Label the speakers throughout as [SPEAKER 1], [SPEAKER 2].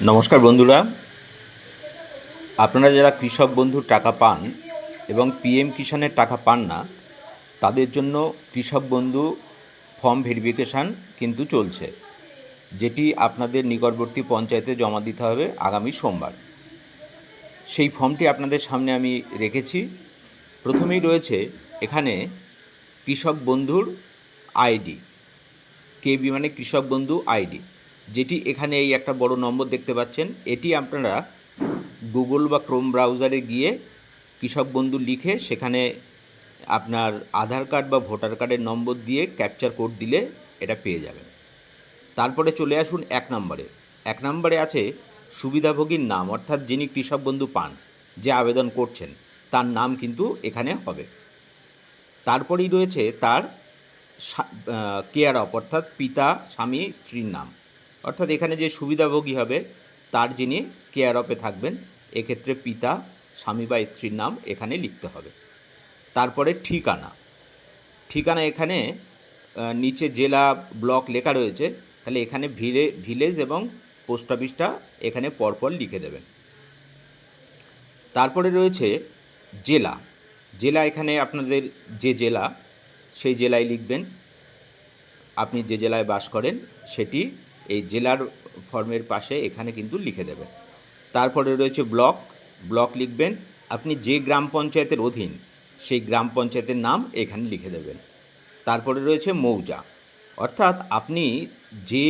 [SPEAKER 1] নমস্কার বন্ধুরা, আপনারা যারা কৃষক বন্ধুর টাকা পান এবং পিএম কিষাণের টাকা পান না, তাদের জন্য কৃষক বন্ধু ফর্ম ভেরিফিকেশান কিন্তু চলছে, যেটি আপনাদের নিকটবর্তী পঞ্চায়েতে জমা দিতে হবে আগামী সোমবার। সেই ফর্মটি আপনাদের সামনে আমি রেখেছি। প্রথমেই রয়েছে এখানে কৃষক বন্ধুর আইডি, কেবি মানে কৃষক বন্ধু আইডি, যেটি এখানে এই একটা বড় নম্বর দেখতে পাচ্ছেন। এটি আপনারা গুগল বা ক্রোম ব্রাউজারে গিয়ে কৃষক বন্ধু লিখে সেখানে আপনার আধার কার্ড বা ভোটার কার্ডের নম্বর দিয়ে ক্যাপচার কোড দিলে এটা পেয়ে যাবেন। তারপরে চলে আসুন এক নম্বরে আছে সুবিধাভোগীর নাম, অর্থাৎ যিনি কৃষক বন্ধু পান, যে আবেদন করছেন তার নাম কিন্তু এখানে হবে। তারপরেই রয়েছে তার কেয়ার অফ, অর্থাৎ পিতা, স্বামী, স্ত্রীর নাম, অর্থাৎ এখানে যে সুবিধাভোগী হবে তার যিনি কেয়ার অফে থাকবেন, এক্ষেত্রে পিতা, স্বামী বা স্ত্রীর নাম এখানে লিখতে হবে। তারপরে ঠিকানা এখানে নিচে জেলা, ব্লক লেখা রয়েছে, তাহলে এখানে ভিলেজ এবং পোস্ট অফিসটা এখানে পরপর লিখে দেবেন। তারপরে রয়েছে জেলা এখানে আপনাদের যে জেলা সেই জেলায় লিখবেন, আপনি যে জেলায় বাস করেন সেটি এই জেলার ফর্মের পাশে এখানে কিন্তু লিখে দেবেন। তারপরে রয়েছে ব্লক লিখবেন, আপনি যে গ্রাম পঞ্চায়েতের অধীন সেই গ্রাম পঞ্চায়েতের নাম এখানে লিখে দেবেন। তারপরে রয়েছে মৌজা, অর্থাৎ আপনি যে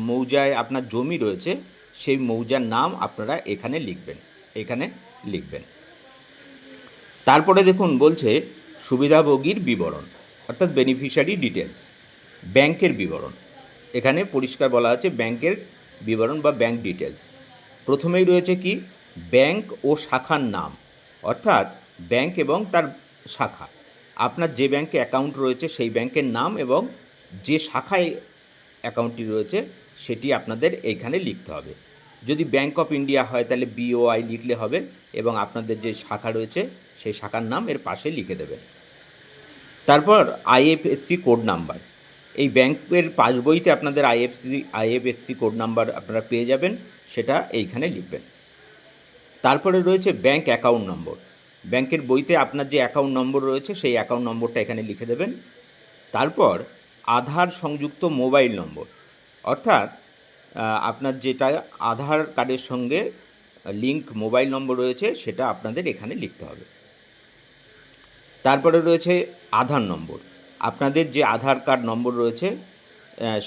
[SPEAKER 1] মৌজায় আপনার জমি রয়েছে সেই মৌজার নাম আপনারা এখানে লিখবেন। তারপরে দেখুন বলছে সুবিধাভোগীর বিবরণ, অর্থাৎ বেনিফিশিয়ারি ডিটেলস, ব্যাংকের বিবরণ। এখানে পরিষ্কার বলা আছে ব্যাংকের বিবরণ বা ব্যাংক ডিটেলস। প্রথমেই রয়েছে কি ব্যাংক ও শাখার নাম, অর্থাৎ ব্যাংক এবং তার শাখা, আপনার যে ব্যাংকে অ্যাকাউন্ট রয়েছে সেই ব্যাংকের নাম এবং যে শাখায় অ্যাকাউন্টটি রয়েছে সেটি আপনাদের এইখানে লিখতে হবে। যদি ব্যাংক অফ ইন্ডিয়া হয় তাহলে BOI লিখলে হবে এবং আপনাদের যে শাখা রয়েছে সেই শাখার নাম এর পাশে লিখে দেবেন। তারপর IFSC কোড নাম্বার, এই ব্যাংকের পাসবইতে আপনাদের IFSC কোড নাম্বার আপনারা পেয়ে যাবেন, সেটা এইখানে লিখবেন। তারপরে রয়েছে ব্যাংক অ্যাকাউন্ট নম্বর, ব্যাংকের বইতে আপনার যে অ্যাকাউন্ট নম্বর রয়েছে সেই অ্যাকাউন্ট নম্বরটা এখানে লিখে দেবেন। তারপর আধার সংযুক্ত মোবাইল নম্বর, অর্থাৎ আপনার যেটা আধার কার্ডের সঙ্গে লিঙ্ক মোবাইল নম্বর রয়েছে সেটা আপনাদের এখানে লিখতে হবে। তারপরে রয়েছে আধার নম্বর, আপনাদের যে আধার কার্ড নম্বর রয়েছে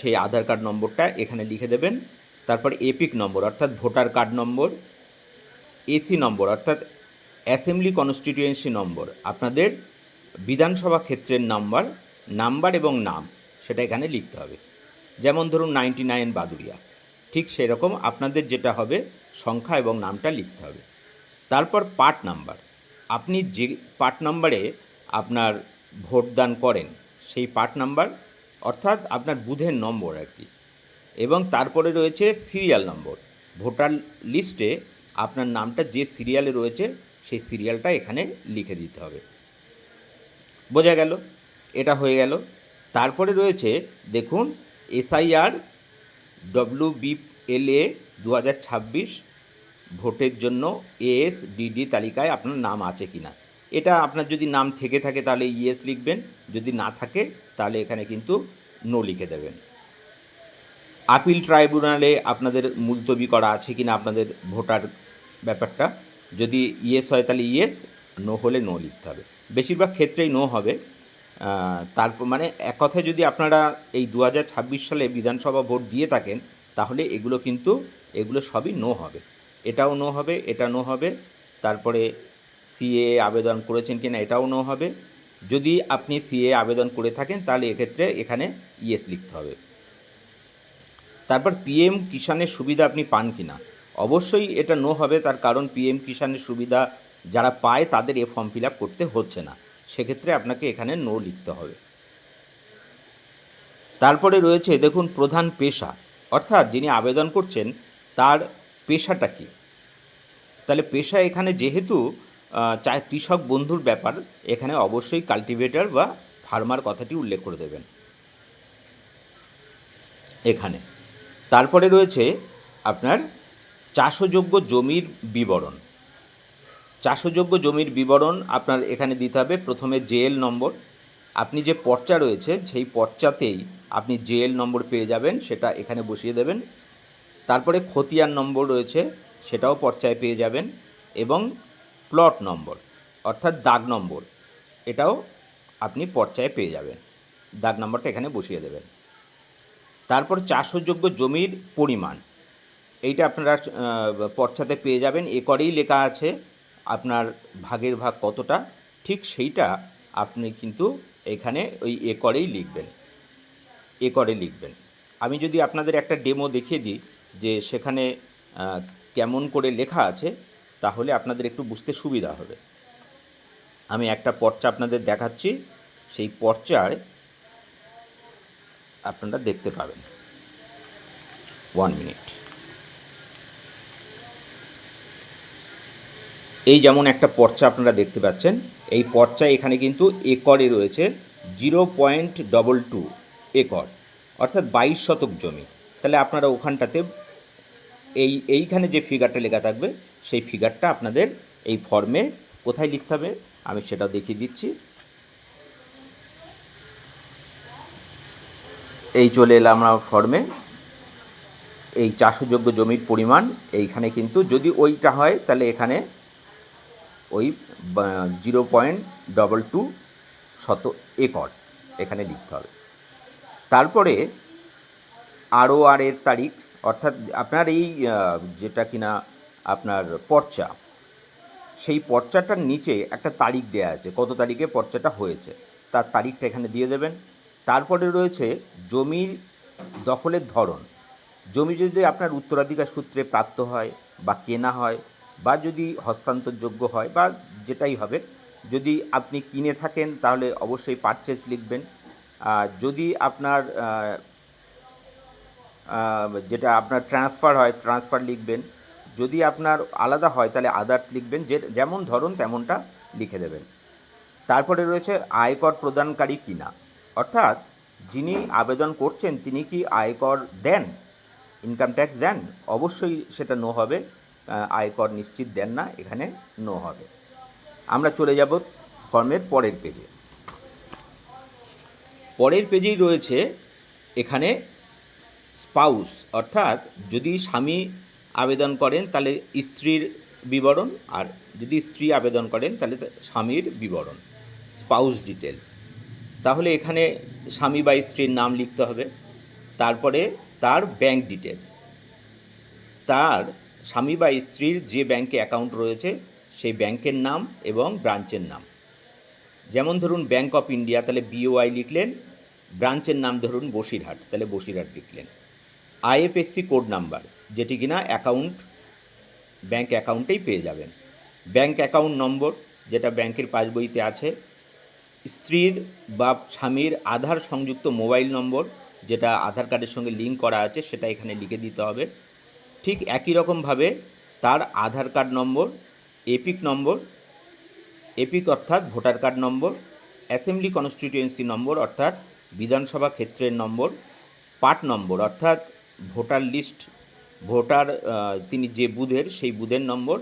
[SPEAKER 1] সেই আধার কার্ড নম্বরটা এখানে লিখে দেবেন। তারপর এপিক নম্বর, অর্থাৎ ভোটার কার্ড নম্বর, AC নম্বর, অর্থাৎ অ্যাসেম্বলি কনস্টিটিউয়েন্সি নম্বর, আপনাদের বিধানসভা ক্ষেত্রের নাম্বার এবং নাম সেটা এখানে লিখতে হবে। যেমন ধরুন 99 বাদুড়িয়া, ঠিক সেরকম আপনাদের যেটা হবে সংখ্যা এবং নামটা লিখতে হবে। তারপর পার্ট নাম্বার, আপনি যে পার্ট নাম্বারে আপনার ভোটদান করেন সেই পার্ট নাম্বার, অর্থাৎ আপনার বুথের নম্বর আর কি। এবং তারপরে রয়েছে সিরিয়াল নম্বর, ভোটার লিস্টে আপনার নামটা যে সিরিয়ালে রয়েছে সেই সিরিয়ালটা এখানে লিখে দিতে হবে। বোঝা গেল? এটা হয়ে গেল। তারপরে রয়েছে দেখুন SIR WBLA 2026 ভোটের জন্য ASDD তালিকায় আপনার নাম আছে কি না। এটা আপনার যদি নাম থেকে থাকে তাহলে ইয়েস লিখবেন, যদি না থাকে তাহলে এখানে কিন্তু নো লিখে দেবেন। আপিল ট্রাইব্যুনালে আপনাদের মুলতবি করা আছে কি না আপনাদের ভোটার ব্যাপারটা, যদি ইয়েস হয় তাহলে ইয়েস, নো হলে নো লিখতে হবে। বেশিরভাগ ক্ষেত্রেই নো হবে। তারপর মানে এক কথায় যদি আপনারা এই 2026 সালে বিধানসভা ভোট দিয়ে থাকেন তাহলে এগুলো সবই নো হবে। এটাও নো হবে, এটা নো হবে। তারপরে CA আবেদন করেছেন কি না এটাও নো হবে। যদি আপনি CA আবেদন করে থাকেন তাহলে এক্ষেত্রে এখানে ইয়েস লিখতে হবে। তারপর PM কিষাণের সুবিধা আপনি পান কি না, অবশ্যই এটা নো হবে, তার কারণ PM কিষাণের সুবিধা যারা পায় তাদের ফর্ম ফিল আপ করতে হচ্ছে না, সেক্ষেত্রে আপনাকে এখানে নো লিখতে হবে। তারপরে রয়েছে দেখুন প্রধান পেশা, অর্থাৎ যিনি আবেদন করছেন তার পেশাটা কী। তাহলে পেশা এখানে যেহেতু চায় কৃষক বন্ধুর ব্যাপার, এখানে অবশ্যই কাল্টিভেটর বা ফার্মার কথাটি উল্লেখ করে দেবেন এখানে। তারপরে রয়েছে আপনার চাষযোগ্য জমির বিবরণ। চাষযোগ্য জমির বিবরণ আপনার এখানে দিতে হবে। প্রথমে জেএল নম্বর, আপনি যে পর্চা রয়েছে সেই পর্চাতেই আপনি জেএল নম্বর পেয়ে যাবেন, সেটা এখানে বসিয়ে দেবেন। তারপরে খতিয়ান নম্বর রয়েছে, সেটাও পর্চায় পেয়ে যাবেন, এবং প্লট নম্বর অর্থাৎ দাগ নম্বর, এটাও আপনি পর্চায় পেয়ে যাবেন। দাগ নম্বরটা এখানে বসিয়ে দেবেন। তারপর চাষযোগ্য জমির পরিমাণ, এইটা আপনারা পর্চাতে পেয়ে যাবেন। একরেই লেখা আছে আপনার ভাগের ভাগ কতটা, ঠিক সেইটা আপনি কিন্তু এখানে ওই একরেই লিখবেন, একরে লিখবেন। আমি যদি আপনাদের একটা ডেমো দেখিয়ে দিই যে সেখানে কেমন করে লেখা আছে, তাহলে আপনাদের একটু বুঝতে সুবিধা হবে। আমি একটা পর্চা আপনাদের দেখাচ্ছি, সেই পর্চায় আপনারা দেখতে পাবেন। 1 মিনিট। এই যেমন একটা পর্চা আপনারা দেখতে পাচ্ছেন, এই পর্চায় এখানে কিন্তু একরে রয়েছে 0.22 একর, অর্থাৎ 22 শতক জমি। তাহলে আপনারা ওখানটাতে এইখানে যে ফিগারটা লেখা থাকবে সেই ফিগারটা আপনাদের এই ফর্মে কোথায় লিখতে হবে আমি সেটা দেখিয়ে দিচ্ছি। এই চলে এলাম আমরা ফর্মে। এই চাষযোগ্য জমির পরিমাণ এইখানে কিন্তু যদি ওইটা হয় তাহলে এখানে ওই 0.22 শত একর এখানে লিখতে হবে। তারপরে ROR এর তারিখ, অর্থাৎ আপনার এই যেটা কিনা আপনার পর্চা, সেই পর্চাটার নিচে একটা তারিখ দেওয়া আছে, কত তারিখে পর্চাটা হয়েছে তার তারিখটা এখানে দিয়ে দেবেন। তারপরে রয়েছে জমির দখলের ধরন। জমি যদি আপনার উত্তরাধিকার সূত্রে প্রাপ্ত হয় বা কেনা হয় বা যদি হস্তান্তরযোগ্য হয় বা যেটাই হবে, যদি আপনি কিনে থাকেন তাহলে অবশ্যই পারচেজ লিখবেন। যদি আপনার যেটা আপনার ট্রান্সফার হয় ট্রান্সফার লিখবেন। যদি আপনার আলাদা হয় তাহলে আদার্স লিখবেন, যেমন ধরন তেমনটা লিখে দেবেন। তারপরে রয়েছে আয়কর প্রদানকারী কিনা, অর্থাৎ যিনি আবেদন করছেন তিনি কি আয়কর দেন, ইনকাম ট্যাক্স দেন, অবশ্যই সেটা নো হবে। আয়কর নিশ্চিত দেন না, এখানে নো হবে। আমরা চলে যাব ফর্মের পরের পেজে। পরের পেজেই রয়েছে এখানে স্পাউস, অর্থাৎ যদি স্বামী আবেদন করেন তাহলে স্ত্রীর বিবরণ, আর যদি স্ত্রী আবেদন করেন তাহলে স্বামীর বিবরণ, স্পাউস ডিটেলস। তাহলে এখানে স্বামী বা স্ত্রীর নাম লিখতে হবে। তারপরে তার ব্যাংক ডিটেলস, তার স্বামী বা স্ত্রীর যে ব্যাংকে অ্যাকাউন্ট রয়েছে সেই ব্যাংকের নাম এবং ব্রাঞ্চের নাম। যেমন ধরুন ব্যাংক অফ ইন্ডিয়া, তাহলে BOI লিখলেন। ব্রাঞ্চের নাম ধরুন বসিরহাট, তাহলে বসিরহাট লিখলেন। IFSC কোড নাম্বার, যেটি কিনা অ্যাকাউন্ট ব্যাংক অ্যাকাউন্টেই পেয়ে যাবেন। ব্যাংক অ্যাকাউন্ট নম্বর, যেটা ব্যাংকের পাসবইতে আছে। স্ত্রীর বা স্বামীর আধার সংযুক্ত মোবাইল নম্বর, যেটা আধার কার্ডের সঙ্গে লিঙ্ক করা আছে, সেটা এখানে লিখে দিতে হবে। ঠিক একই রকমভাবে তার Aadhaar card number, EPIC number, EPIC অর্থাৎ voter card number, assembly constituency number অর্থাৎ বিধানসভা ক্ষেত্রের নম্বর, পার্ট নম্বর অর্থাৎ ভোটার লিস্ট, ভোটার তিনি যে বুথের সেই বুথের নম্বর,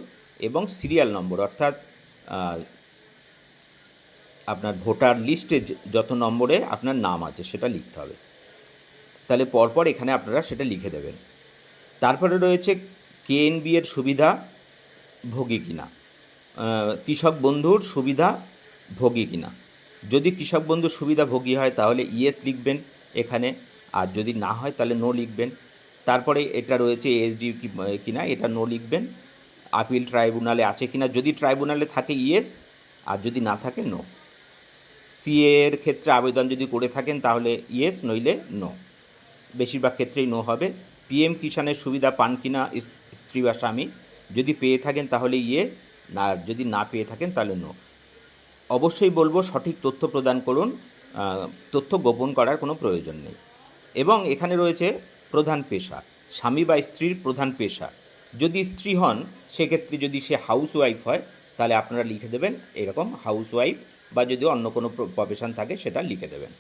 [SPEAKER 1] এবং সিরিয়াল নম্বর অর্থাৎ আপনার ভোটার লিস্টে যত নম্বরে আপনার নাম আছে সেটা লিখতে হবে। তাহলে পরপর এখানে আপনারা সেটা লিখে দেবেন। তারপরে রয়েছে KNB এর সুবিধা ভোগী কিনা, কৃষক বন্ধুর সুবিধা ভোগী কিনা। যদি কৃষক বন্ধুর সুবিধা ভোগী হয় তাহলে ইয়েস লিখবেন এখানে, আর যদি না হয় তাহলে নো লিখবেন। তারপরে এটা রয়েছে ASD কিনা, এটা নো লিখবেন। আপিল ট্রাইব্যুনালে আছে কিনা, যদি ট্রাইব্যুনালে থাকে ইয়েস, আর যদি না থাকে নো। CA এর ক্ষেত্রে আবেদন যদি করে থাকেন তাহলে ইয়েস, নইলে নো। বেশিরভাগ ক্ষেত্রেই নো হবে। PM কিষাণের সুবিধা পান কিনা স্ত্রী বা স্বামী, যদি পেয়ে থাকেন তাহলে ইয়েস, না যদি না পেয়ে থাকেন তাহলে নো। অবশ্যই বলবো সঠিক তথ্য প্রদান করুন, তথ্য গোপন করার কোনো প্রয়োজন নেই। এবং এখানে রয়েছে প্রধান পেশা, স্বামী বা স্ত্রীর প্রধান পেশা। যদি স্ত্রী হন সেক্ষেত্রে যদি সে হাউসওয়াইফ হয় তাহলে আপনারা লিখে দেবেন এরকম হাউসওয়াইফ, বা যদি অন্য কোনো প্রফেশন থাকে সেটা লিখে দেবেন।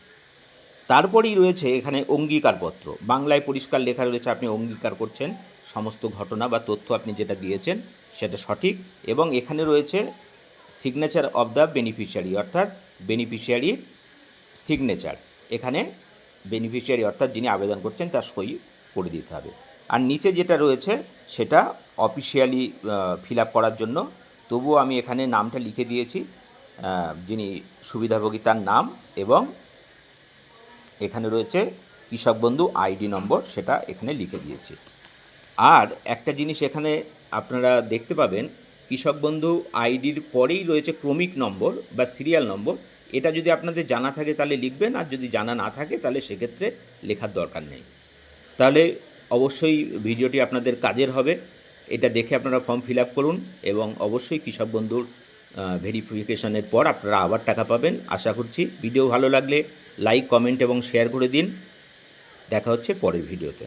[SPEAKER 1] তারপরেই রয়েছে এখানে অঙ্গীকারপত্র। বাংলায় পরিষ্কার লেখা রয়েছে আপনি অঙ্গীকার করছেন সমস্ত ঘটনা বা তথ্য আপনি যেটা দিয়েছেন সেটা সঠিক, এবং এখানে রয়েছে সিগনেচার অফ দ্য বেনিফিশিয়ারি, অর্থাৎ বেনিফিশিয়ারির সিগনেচার। এখানে বেনিফিশিয়ারি অর্থাৎ যিনি আবেদন করছেন তার সই করে দিতে হবে। আর নিচে যেটা রয়েছে সেটা অফিসিয়ালি ফিল আপ করার জন্য, তবুও আমি এখানে নামটা লিখে দিয়েছি, যিনি সুবিধাভোগী তার নাম, এবং এখানে রয়েছে কৃষক বন্ধু আইডি নম্বর, সেটা এখানে লিখে দিয়েছি। আর একটা জিনিস এখানে আপনারা দেখতে পাবেন, কৃষক বন্ধু আইডির পরেই রয়েছে ক্রমিক নম্বর বা সিরিয়াল নম্বর। এটা যদি আপনাদের জানা থাকে তাহলে লিখবেন, আর যদি জানা না থাকে তাহলে সেক্ষেত্রে লেখার দরকার নেই। তাহলে অবশ্যই ভিডিওটি আপনাদের কাজের হবে। এটা দেখে আপনারা ফর্ম ফিল আপ করুন, এবং অবশ্যই কৃষক বন্ধুর ভেরিফিকেশনের পর আপনারা আবার টাকা পাবেন আশা করছি। ভিডিও ভালো লাগলে লাইক, কমেন্ট এবং শেয়ার করে দিন। দেখা হচ্ছে পরের ভিডিওতে।